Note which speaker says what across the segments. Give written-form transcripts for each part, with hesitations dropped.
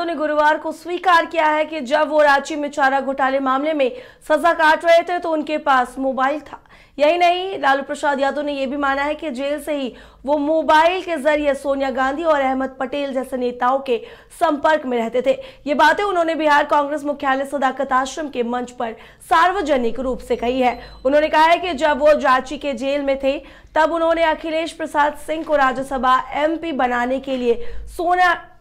Speaker 1: यादव ने गुरुवार को स्वीकार किया है कि जब वो रांची में चारा घोटाले मामले में सजा काट रहे थे तो उनके पास मोबाइल था। यही नहीं, लालू प्रसाद यादव ने यह भी माना है कि जेल से ही वो मोबाइल के जरिए सोनिया गांधी और अहमद पटेल जैसे नेताओं के संपर्क में रहते थे। ये बातें उन्होंने बिहार कांग्रेस मुख्यालय सदाकत आश्रम के मंच पर सार्वजनिक रूप से कही है। उन्होंने कहा है कि जब वो रांची के जेल में थे तब उन्होंने अखिलेश प्रसाद सिंह को राज्यसभा MP बनाने के लिए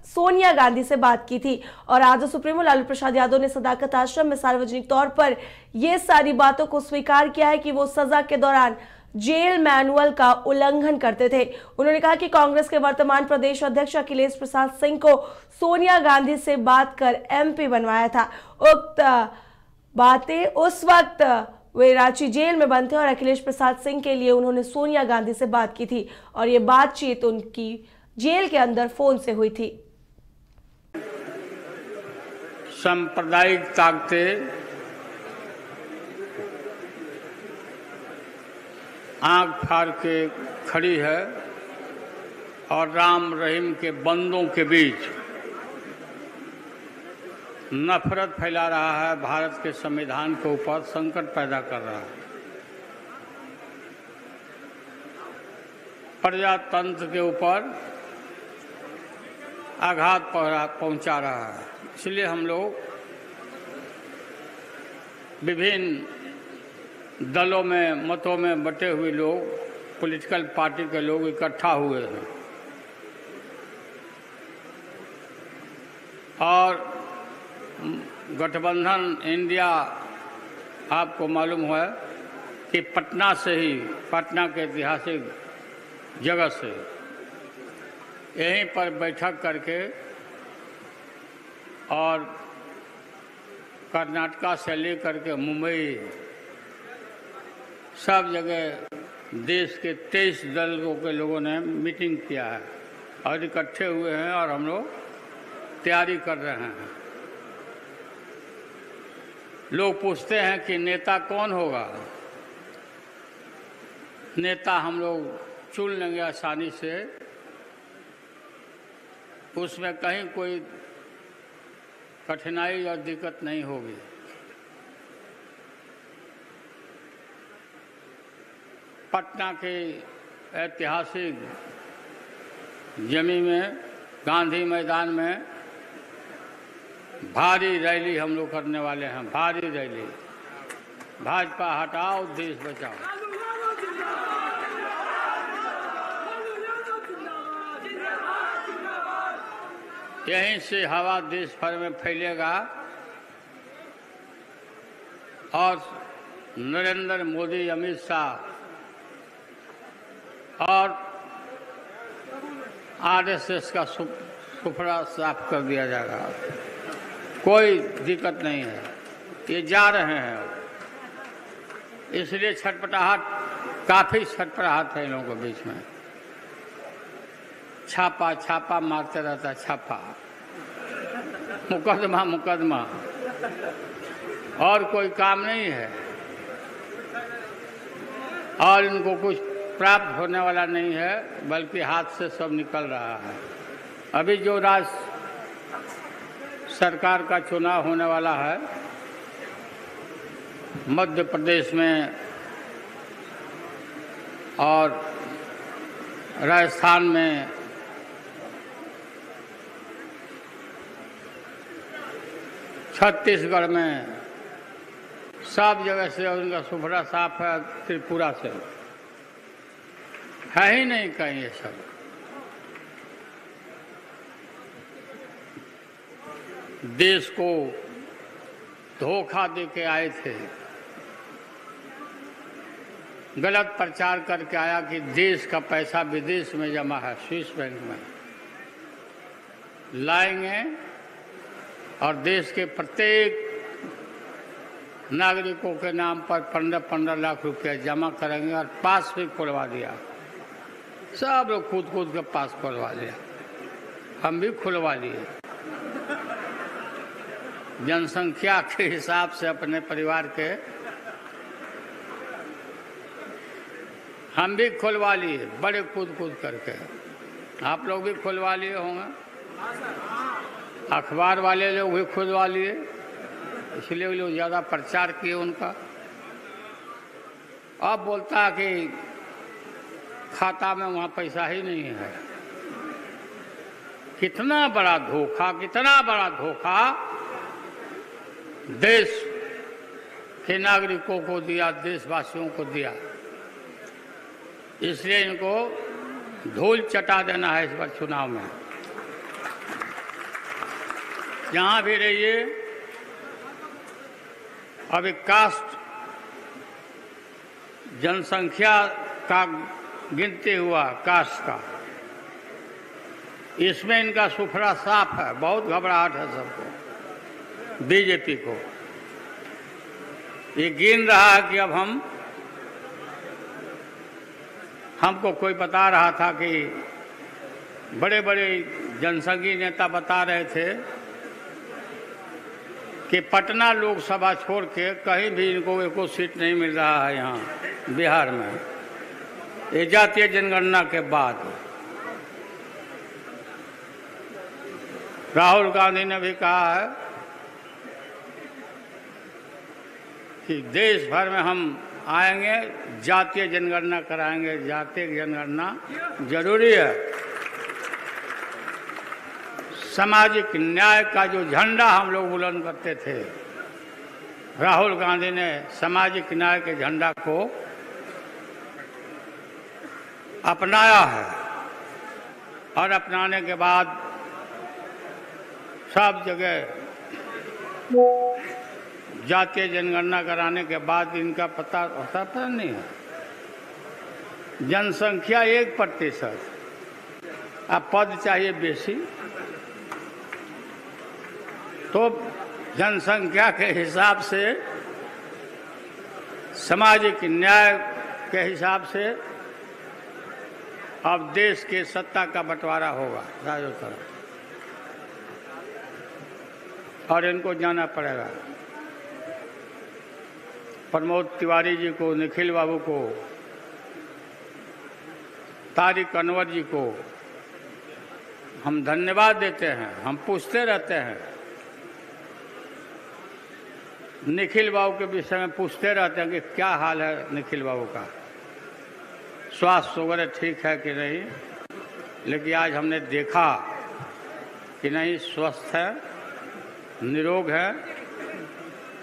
Speaker 1: सोनिया गांधी से बात की थी और आज सुप्रीमो लालू प्रसाद यादव ने सदाकत आश्रम में सार्वजनिक तौर पर ये सारी बातों को स्वीकार किया है कि वो सजा के दौरान जेल मैनुअल का उल्लंघन करते थे। उन्होंने कहा कि कांग्रेस के वर्तमान प्रदेश अध्यक्ष अखिलेश प्रसाद सिंह को सोनिया गांधी से बात कर MP बनवाया था। उक्त बातें उस वक्त वे रांची जेल में बंद थे और अखिलेश प्रसाद सिंह के लिए उन्होंने सोनिया गांधी से बात की थी और ये बातचीत उनकी जेल के अंदर फोन से हुई थी।
Speaker 2: सांप्रदायिक ताकतें आंख फाड़ के खड़ी है और राम रहीम के बंदों के बीच नफरत फैला रहा है, भारत के संविधान के ऊपर संकट पैदा कर रहा है, प्रजातंत्र के ऊपर आघात पहुंचा रहा है। इसलिए हम लोग विभिन्न दलों में, मतों में बटे हुए लोग, पॉलिटिकल पार्टी के लोग इकट्ठा हुए हैं और गठबंधन इंडिया, आपको मालूम है कि पटना से ही, पटना के ऐतिहासिक जगह से यहीं पर बैठक करके और कर्नाटका से लेकर के मुंबई, सब जगह देश के 23 दलों के लोगों ने मीटिंग किया है और इकट्ठे हुए हैं और हम लोग तैयारी कर रहे हैं। लोग पूछते हैं कि नेता कौन होगा। नेता हम लोग चुन लेंगे आसानी से, उसमें कहीं कोई कठिनाई और दिक्कत नहीं होगी। पटना के ऐतिहासिक जमीन में, गांधी मैदान में भारी रैली हम लोग करने वाले हैं, भारी रैली। भाजपा हटाओ, देश बचाओ। यहीं से हवा देश भर में फैलेगा और नरेंद्र मोदी, अमित शाह और RSS का सुफड़ा साफ कर दिया जाएगा। कोई दिक्कत नहीं है, ये जा रहे हैं। इसलिए छटपटाहट, काफी छटपटाहट है इन लोगों के बीच में। छापा छापा मारते रहता है, छापा, मुकदमा मुकदमा, और कोई काम नहीं है और इनको कुछ प्राप्त होने वाला नहीं है, बल्कि हाथ से सब निकल रहा है। अभी जो राज्य सरकार का चुनाव होने वाला है मध्य प्रदेश में और राजस्थान में, छत्तीसगढ़ में, सब जगह से उनका सुफड़ा साफ है। त्रिपुरा से है ही नहीं कहीं ये सब। देश को धोखा दे के आए थे, गलत प्रचार करके आया कि देश का पैसा विदेश में जमा है, स्विस बैंक में लाएंगे और देश के प्रत्येक नागरिकों के नाम पर 15-15 लाख रुपया जमा करेंगे और पास भी खुलवा दिया। सब लोग कूद के पास खुलवा लिया, हम भी खुलवा लिए। जनसंख्या के हिसाब से अपने परिवार के हम भी खुलवा लिए, बड़े कूद करके। आप लोग भी खुलवा लिए होंगे। अखबार वाले लोग भी खुदवा लिए, इसलिए लोग ज़्यादा प्रचार किए उनका। अब बोलता है कि खाता में वहाँ पैसा ही नहीं है। कितना बड़ा धोखा, कितना बड़ा धोखा देश के नागरिकों को दिया, देशवासियों को दिया। इसलिए इनको धूल चटा देना है इस बार चुनाव में। जहां भी रहिए, अभी कास्ट जनसंख्या का गिनती हुआ, कास्ट का, इसमें इनका सुफरा साफ है। बहुत घबराहट है सबको, बीजेपी को। ये गिन रहा है कि अब हमको कोई बता रहा था कि बड़े बड़े जनसंघी नेता बता रहे थे कि पटना लोकसभा छोड़ के कहीं भी इनको एको सीट नहीं मिल रहा है यहाँ बिहार में, ये जातीय जनगणना के बाद। राहुल गांधी ने भी कहा है कि देश भर में हम आएंगे, जातीय जनगणना कराएंगे। जातीय जनगणना जरूरी है। सामाजिक न्याय का जो झंडा हम लोग बुलंद करते थे, राहुल गांधी ने सामाजिक न्याय के झंडा को अपनाया है। और अपनाने के बाद सब जगह जातीय जनगणना कराने के बाद इनका पता नहीं है। जनसंख्या 1%, अब पद चाहिए बेसी, तो जनसंख्या के हिसाब से, सामाजिक न्याय के हिसाब से अब देश के सत्ता का बंटवारा होगा चारों तरफ, और इनको जाना पड़ेगा। प्रमोद तिवारी जी को, निखिल बाबू को, तारिक अनवर जी को हम धन्यवाद देते हैं। हम पूछते रहते हैं, निखिल बाबू के विषय में पूछते रहते हैं कि क्या हाल है निखिल बाबू का, स्वास्थ्य वगैरह ठीक है कि नहीं। लेकिन आज हमने देखा कि नहीं, स्वस्थ है, निरोग है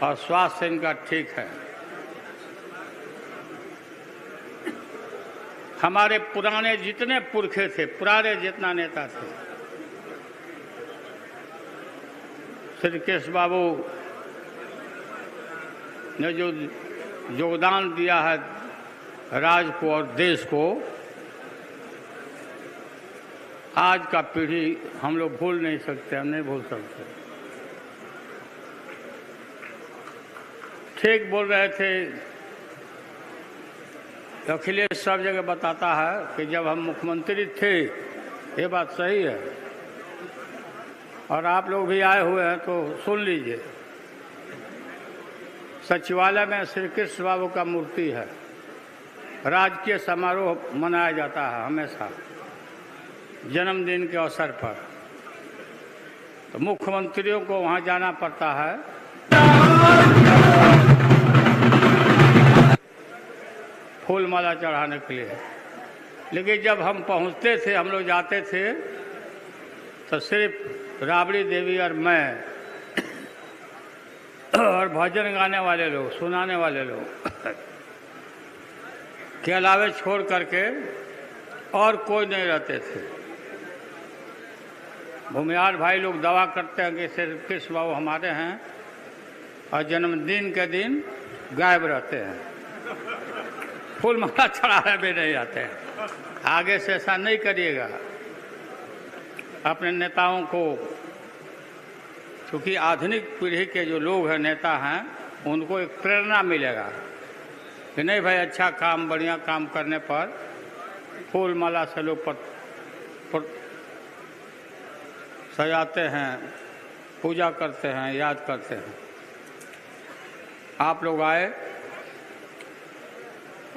Speaker 2: और स्वास्थ्य इनका ठीक है। हमारे पुराने जितने पुरखे थे, पुराने जितना नेता थे, श्री कृष्ण बाबू ने जो योगदान दिया है राज्य को और देश को, आज का पीढ़ी हम लोग भूल नहीं सकते, हम नहीं भूल सकते। ठीक बोल रहे थे, अखिलेश सब जगह बताता है कि जब हम मुख्यमंत्री थे, ये बात सही है, और आप लोग भी आए हुए हैं तो सुन लीजिए। सचिवालय में श्री कृष्ण बाबू का मूर्ति है, राजकीय समारोह मनाया जाता है हमेशा जन्मदिन के अवसर पर, तो मुख्यमंत्रियों को वहाँ जाना पड़ता है। फूल माला चढ़ाने के लिए। लेकिन जब हम पहुँचते थे, हम लोग जाते थे, तो सिर्फ राबड़ी देवी और मैं और भजन गाने वाले लोग, सुनाने वाले लोग के अलावे छोड़ करके और कोई नहीं रहते थे। भूमिहार भाई लोग दावा करते हैं कि सिर्फ कृष्ण बाबू हमारे हैं, और जन्मदिन के दिन गायब रहते हैं, फूल माला चढ़ाने भी नहीं आते हैं। आगे से ऐसा नहीं करिएगा। अपने नेताओं को, क्योंकि आधुनिक पीढ़ी के जो लोग हैं, नेता हैं, उनको एक प्रेरणा मिलेगा कि नहीं भाई, अच्छा काम, बढ़िया काम करने पर फूल माला से लोग पर सजाते हैं, पूजा करते हैं, याद करते हैं। आप लोग आए,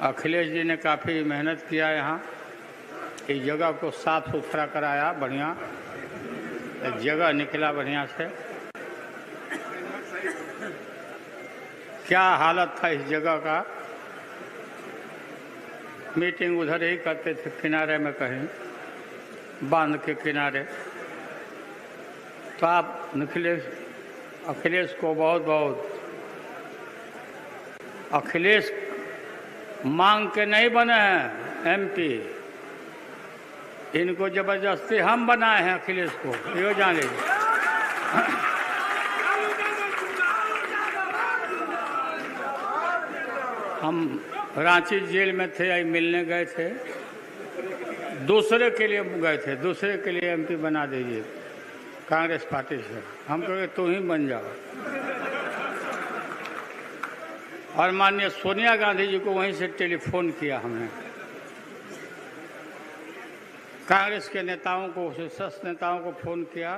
Speaker 2: अखिलेश जी ने काफ़ी मेहनत किया, यहाँ इस जगह को साफ सुथरा कराया, बढ़िया जगह निकला बढ़िया से। क्या हालत था इस जगह का। मीटिंग उधर ही करते थे किनारे में, कहीं बांध के किनारे। तो आप अखिलेश को बहुत बहुत, अखिलेश मांग के नहीं बने हैं एमपी, इनको जबरदस्ती हम बनाए हैं अखिलेश को, यो जान लीजिए। हम रांची जेल में थे, आई मिलने गए थे, दूसरे के लिए गए थे, दूसरे के लिए एमपी बना दीजिए कांग्रेस पार्टी से। हम कहे तू ही बन जाओ। और माननीय सोनिया गांधी जी को वहीं से टेलीफोन किया हमने, कांग्रेस के नेताओं को, शीर्ष नेताओं को फोन किया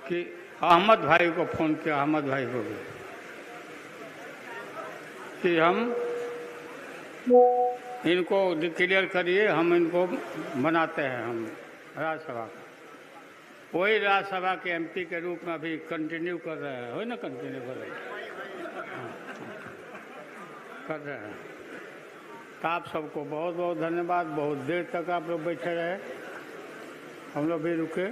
Speaker 2: कि अहमद भाई को फोन किया, अहमद भाई को भी, कि हम इनको डिक्लेयर करिए, हम इनको बनाते हैं हम राज्यसभा का। वही राज्यसभा के एमपी के रूप में अभी कंटिन्यू कर रहे हैं, हो ना, कंटिन्यू कर रहे हैं। तो आप सबको बहुत बहुत धन्यवाद। बहुत देर तक आप लोग बैठे रहे, हम लोग भी रुके।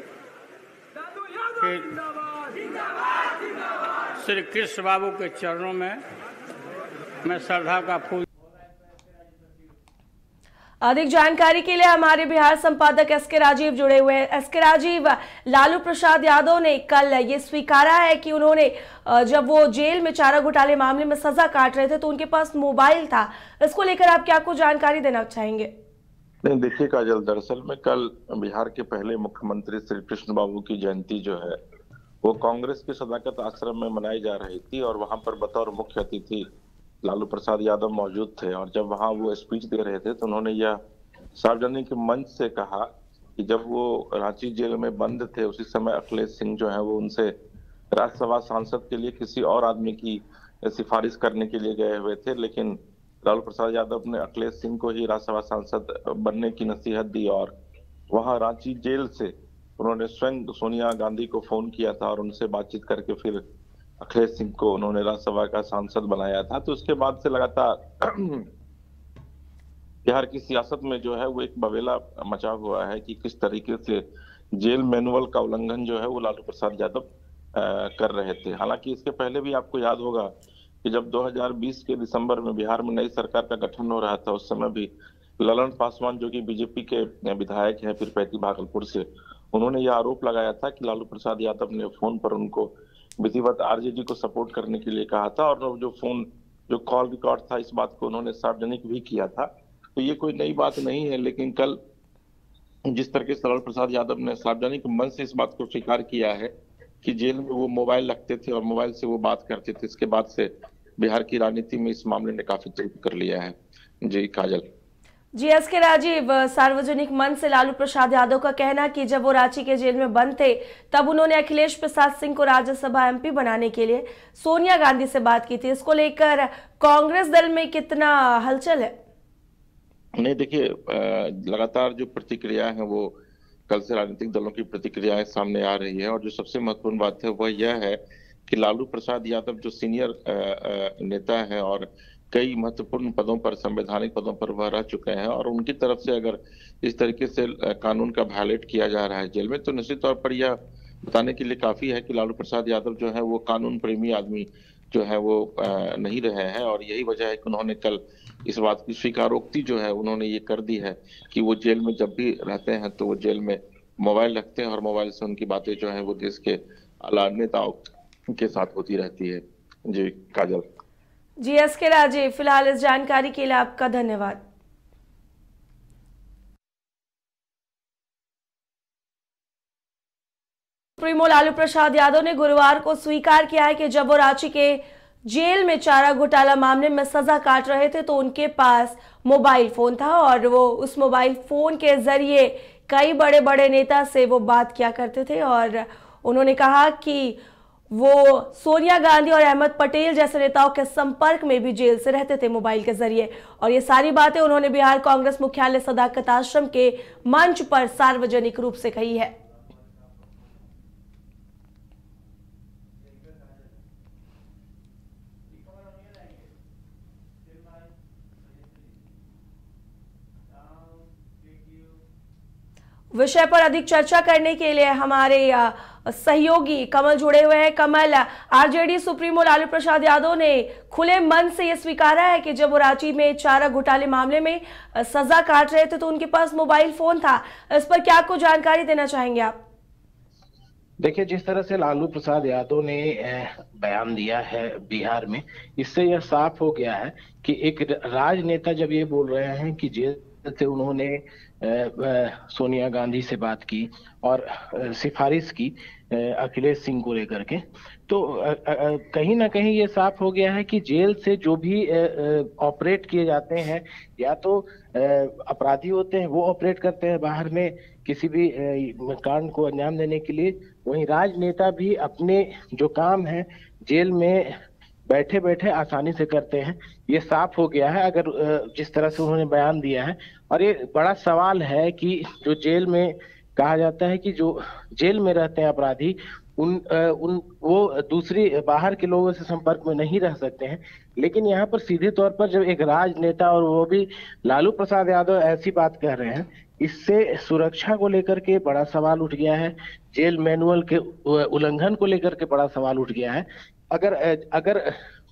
Speaker 2: श्री कृष्ण बाबू के चरणों में मैं श्रद्धा का फूल।
Speaker 1: अधिक जानकारी के लिए हमारे बिहार संपादक एसके राजीव जुड़े हुए हैं। एसके राजीव, लालू प्रसाद यादव ने कल ये स्वीकारा है कि उन्होंने जब वो जेल में चारा घोटाले मामले में सजा काट रहे थे तो उनके पास मोबाइल था। इसको लेकर आप क्या कुछ जानकारी देना चाहेंगे?
Speaker 3: नहीं, देखिए काजल, दरअसल में कल बिहार के पहले मुख्यमंत्री श्री कृष्ण बाबू की जयंती जो है वो कांग्रेस के सदाकत आश्रम में मनाई जा रही थी और वहां पर बतौर मुख्य अतिथि लालू प्रसाद यादव मौजूद थे। और जब वहां वो स्पीच दे रहे थे तो उन्होंने यह सार्वजनिक मंच से कहा कि जब वो रांची जेल में बंद थे उसी समय अखिलेश सिंह जो है वो उनसे राज्यसभा सांसद के लिए किसी और आदमी की सिफारिश करने के लिए गए हुए थे, लेकिन लालू प्रसाद यादव ने अखिलेश सिंह को ही राज्यसभा सांसद बनने की नसीहत दी। और वहां रांची जेल से उन्होंने स्वयं सोनिया गांधी को फोन किया था और उनसे बातचीत करके फिर अखिलेश सिंह को उन्होंने राज्यसभा का सांसद बनाया था। तो उसके बाद से लगातार बिहार की सियासत में जो है वो एक बवेला मचा हुआ है कि किस तरीके से जेल मैनुअल का उल्लंघन जो है वो लालू प्रसाद यादव कर रहे थे। हालांकि इसके पहले भी आपको याद होगा कि जब 2020 के दिसंबर में बिहार में नई सरकार का गठन हो रहा था उस समय भी ललन पासवान जो कि बीजेपी के विधायक हैं पीरपैंती भागलपुर से, उन्होंने यह आरोप लगाया था कि लालू प्रसाद यादव ने फोन पर उनको विधिवत आरजेडी को सपोर्ट करने के लिए कहा था और जो कॉल रिकॉर्ड था इस बात को उन्होंने सार्वजनिक भी किया था। तो ये कोई नई बात नहीं है, लेकिन कल जिस तरीके से लालू प्रसाद यादव ने सार्वजनिक मंच से इस बात को स्वीकार किया है कि जेल में वो मोबाइल रखते थे और मोबाइल से वो बात करते थे, इसके बाद से बिहार की राजनीति में इस मामले ने काफी तेजी कर लिया है। जी काजल।
Speaker 1: जी एसके राजीव, सार्वजनिक मंच से लालू प्रसाद यादव का कहना कि जब वो रांची के जेल में बंद थे तब उन्होंने अखिलेश प्रसाद सिंह को राज्यसभा एमपी बनाने के लिए सोनिया गांधी से बात की थी। इसको लेकर कांग्रेस दल में कितना हलचल है?
Speaker 3: नहीं, देखिए लगातार जो प्रतिक्रिया है वो कल से राजनीतिक दलों की प्रतिक्रियाएं सामने आ रही है और जो सबसे महत्वपूर्ण बात है वह यह है कि लालू प्रसाद यादव जो सीनियर नेता है और कई महत्वपूर्ण पदों पर, संवैधानिक पदों पर वह रह चुके हैं और उनकी तरफ से अगर इस तरीके से कानून का वायलेट किया जा रहा है जेल में तो निश्चित तौर पर यह बताने के लिए काफी है कि लालू प्रसाद यादव जो है वो कानून प्रेमी आदमी जो है वो नहीं रहे हैं। और यही वजह है कि उन्होंने कल इस बात की स्वीकारोक्ति जो है उन्होंने ये कर दी है कि वो जेल में जब भी रहते हैं तो वो जेल में मोबाइल रखते हैं और मोबाइल से उनकी बातें जो है वो देश के आला नेताओं के साथ होती रहती है। जी काजल।
Speaker 1: जी एसके राजीव, फिलहाल इस जानकारी के लिए आपका धन्यवाद। सुप्रीमो लालू प्रसाद यादव ने गुरुवार को स्वीकार किया है कि जब वो रांची के जेल में चारा घोटाला मामले में सजा काट रहे थे तो उनके पास मोबाइल फोन था और वो उस मोबाइल फोन के जरिए कई बड़े बड़े नेता से वो बात किया करते थे और उन्होंने कहा कि वो सोनिया गांधी और अहमद पटेल जैसे नेताओं के संपर्क में भी जेल से रहते थे मोबाइल के जरिए। और ये सारी बातें उन्होंने बिहार कांग्रेस मुख्यालय सदाकत आश्रम के मंच पर सार्वजनिक रूप से कही है। विषय पर अधिक चर्चा करने के लिए हमारे सहयोगी कमल जुड़े हुए हैं। कमल, आरजेडी सुप्रीमो लालू प्रसाद यादव ने खुले मन से यह स्वीकारा है कि जब वो रांची में चारा घोटाले मामले में सजा काट रहे थे तो उनके पास मोबाइल फोन था। इस पर क्या कुछ जानकारी देना चाहेंगे आप?
Speaker 4: देखिए, जिस तरह से लालू प्रसाद यादव ने बयान दिया है बिहार में, इससे यह साफ हो गया है कि एक राजनेता जब ये बोल रहे हैं कि जेल से उन्होंने सोनिया गांधी से बात की और सिफारिश की अखिलेश सिंह को लेकर के, तो कहीं ना कहीं ये साफ हो गया है कि जेल से जो भी ऑपरेट किए जाते हैं, या तो अपराधी होते हैं वो ऑपरेट करते हैं बाहर में किसी भी कांड को अंजाम देने के लिए, वहीं राजनेता भी अपने जो काम है जेल में बैठे बैठे आसानी से करते हैं। ये साफ हो गया है अगर जिस तरह से उन्होंने बयान दिया है। और ये बड़ा सवाल है कि जो जेल में कहा जाता है कि जो जेल में रहते हैं अपराधी, वो दूसरी बाहर के लोगों से संपर्क में नहीं रह सकते हैं, लेकिन यहाँ पर सीधे तौर पर जब एक राजनेता और वो भी लालू प्रसाद यादव ऐसी बात कह रहे हैं, इससे सुरक्षा को लेकर के बड़ा सवाल उठ गया है। जेल मैनुअल के उल्लंघन को लेकर के बड़ा सवाल उठ गया है। अगर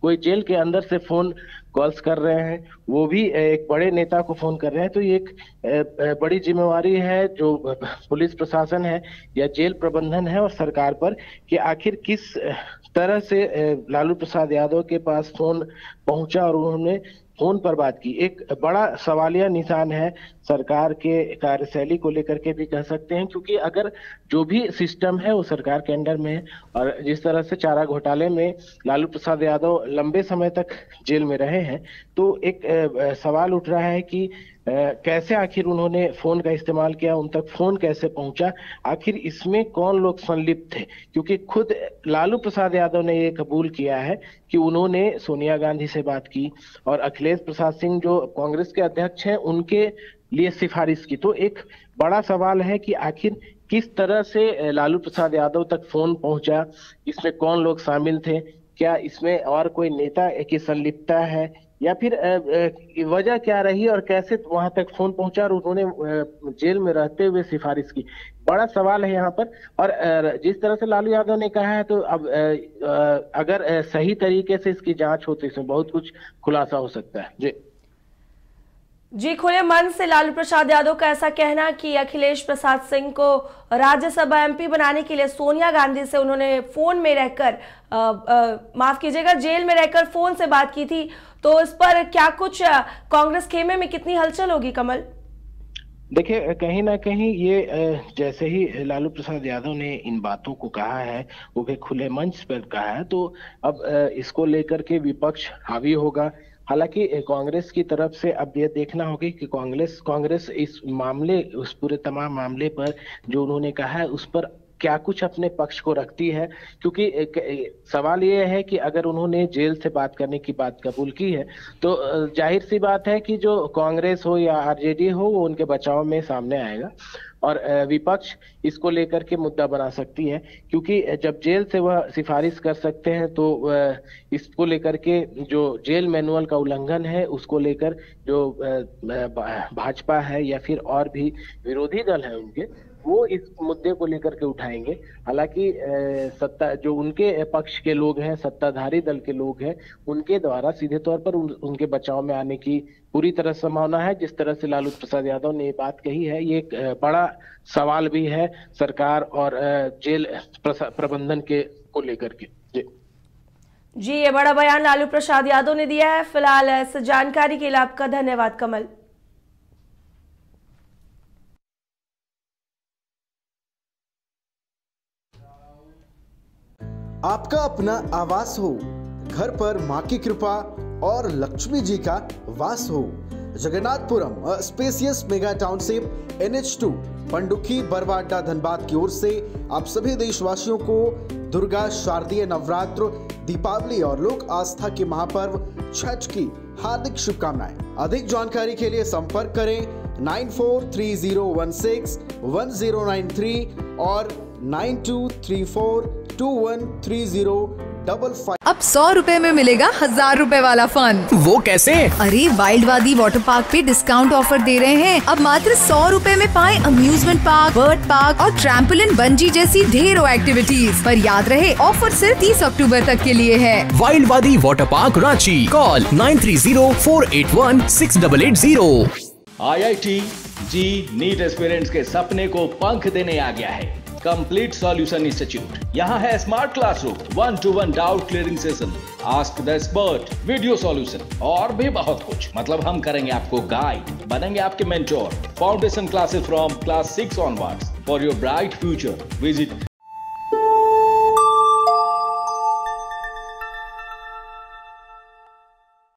Speaker 4: कोई जेल के अंदर से फोन कॉल्स कर रहे हैं, वो भी एक बड़े नेता को फोन कर रहे हैं, तो ये एक बड़ी जिम्मेवारी है जो पुलिस प्रशासन है या जेल प्रबंधन है और सरकार पर, कि आखिर किस तरह से लालू प्रसाद यादव के पास फोन पहुंचा और उन्होंने फोन पर बात की। एक बड़ा सवालिया निशान है सरकार के कार्यशैली को लेकर के भी कह सकते हैं, क्योंकि अगर जो भी सिस्टम है वो सरकार के अंडर में है, और जिस तरह से चारा घोटाले में लालू प्रसाद यादव लंबे समय तक जेल में रहे हैं, तो एक सवाल उठ रहा है कि कैसे आखिर उन्होंने फोन का इस्तेमाल किया, उन तक फोन कैसे पहुंचा, आखिर इसमें कौन लोग संलिप्त थे। क्योंकि खुद लालू प्रसाद यादव ने ये कबूल किया है कि उन्होंने सोनिया गांधी से बात की और अखिलेश प्रसाद सिंह जो कांग्रेस के अध्यक्ष हैं उनके लिए सिफारिश की। तो एक बड़ा सवाल है कि आखिर किस तरह से लालू प्रसाद यादव तक फोन पहुंचा, इसमें कौन लोग शामिल थे, क्या इसमें और कोई नेता की संलिप्तता है, या फिर वजह क्या रही और कैसे वहां तक फोन पहुंचा और उन्होंने जेल में रहते हुए सिफारिश की। बड़ा सवाल है यहाँ पर। और जिस तरह से लालू यादव ने कहा है, तो अब अगर सही तरीके से इसकी जांच हो तो इसमें बहुत कुछ खुलासा हो सकता है।
Speaker 1: जी, खुले मन से लालू प्रसाद यादव का ऐसा कहना कि अखिलेश प्रसाद सिंह को राज्यसभा एमपी बनाने के लिए सोनिया गांधी से उन्होंने फोन में रहकर माफ कीजिएगा जेल में रहकर फोन से बात की थी, तो इस पर क्या कुछ कांग्रेस खेमे में कितनी हलचल होगी कमल?
Speaker 4: देखिए, कहीं ना कहीं ये जैसे ही लालू प्रसाद यादव ने इन बातों को कहा है, वो भी खुले मंच पर कहा है, तो अब इसको लेकर के विपक्ष हावी होगा। हालांकि कांग्रेस की तरफ से अब ये देखना होगा कि कांग्रेस इस मामले, उस पूरे तमाम मामले पर जो उन्होंने कहा है उस पर क्या कुछ अपने पक्ष को रखती है। क्योंकि सवाल ये है कि अगर उन्होंने जेल से बात करने की बात कबूल की है, तो जाहिर सी बात है कि जो कांग्रेस हो या आरजेडी हो वो उनके बचाव में सामने आएगा और विपक्ष इसको लेकर के मुद्दा बना सकती है। क्योंकि जब जेल से वह सिफारिश कर सकते हैं, तो इसको लेकर के जो जेल मैनुअल का उल्लंघन है उसको लेकर जो भाजपा है या फिर और भी विरोधी दल है उनके, वो इस मुद्दे को लेकर के उठाएंगे। हालांकि सत्ता जो उनके पक्ष के लोग हैं, सत्ताधारी दल के लोग हैं, उनके द्वारा सीधे तौर पर उनके बचाव में आने की पूरी तरह संभावना है। जिस तरह से लालू प्रसाद यादव ने ये बात कही है, ये एक बड़ा सवाल भी है सरकार और जेल प्रबंधन के को लेकर के।
Speaker 1: जी, ये बड़ा बयान लालू प्रसाद यादव ने दिया है। फिलहाल इस जानकारी के लिए आपका धन्यवाद कमल।
Speaker 5: आपका अपना आवास हो, घर पर मां की कृपा और लक्ष्मी जी का वास हो, Jagannathpuram spacious mega township NH2 Pandukhi Barwada Dhanbad की ओर से आप सभी देशवासियों को दुर्गा शारदीय नवरात्र, दीपावली और लोक आस्था के महापर्व छठ की हार्दिक शुभकामनाएं। अधिक जानकारी के लिए संपर्क करें 9430161093 और 9234213055।
Speaker 6: अब 100 रुपए में मिलेगा 1000 रुपए वाला फन।
Speaker 7: वो कैसे?
Speaker 6: अरे वाइल्ड वादी वाटर पार्क पे डिस्काउंट ऑफर दे रहे हैं। अब मात्र 100 रुपए में पाएं अम्यूजमेंट पार्क, बर्ड पार्क और ट्रैम्पोलिन, बंजी जैसी ढेरों एक्टिविटीज। पर याद रहे ऑफर सिर्फ 30 अक्टूबर तक के लिए है।
Speaker 7: वाइल्ड वादी water park Ranchi, call 9304816880।
Speaker 8: IIT जी नीट एस्पिरेंट्स के सपने को पंख देने आ गया है कंप्लीट सॉल्यूशन इंस्टीट्यूट। यहाँ है smart classroom, 1-to-1 doubt clearing session, ask the expert, video solution और भी बहुत कुछ। मतलब हम करेंगे आपको गाइड, बनेंगे आपके mentor. Foundation classes from class 6 onwards for your bright future. Visit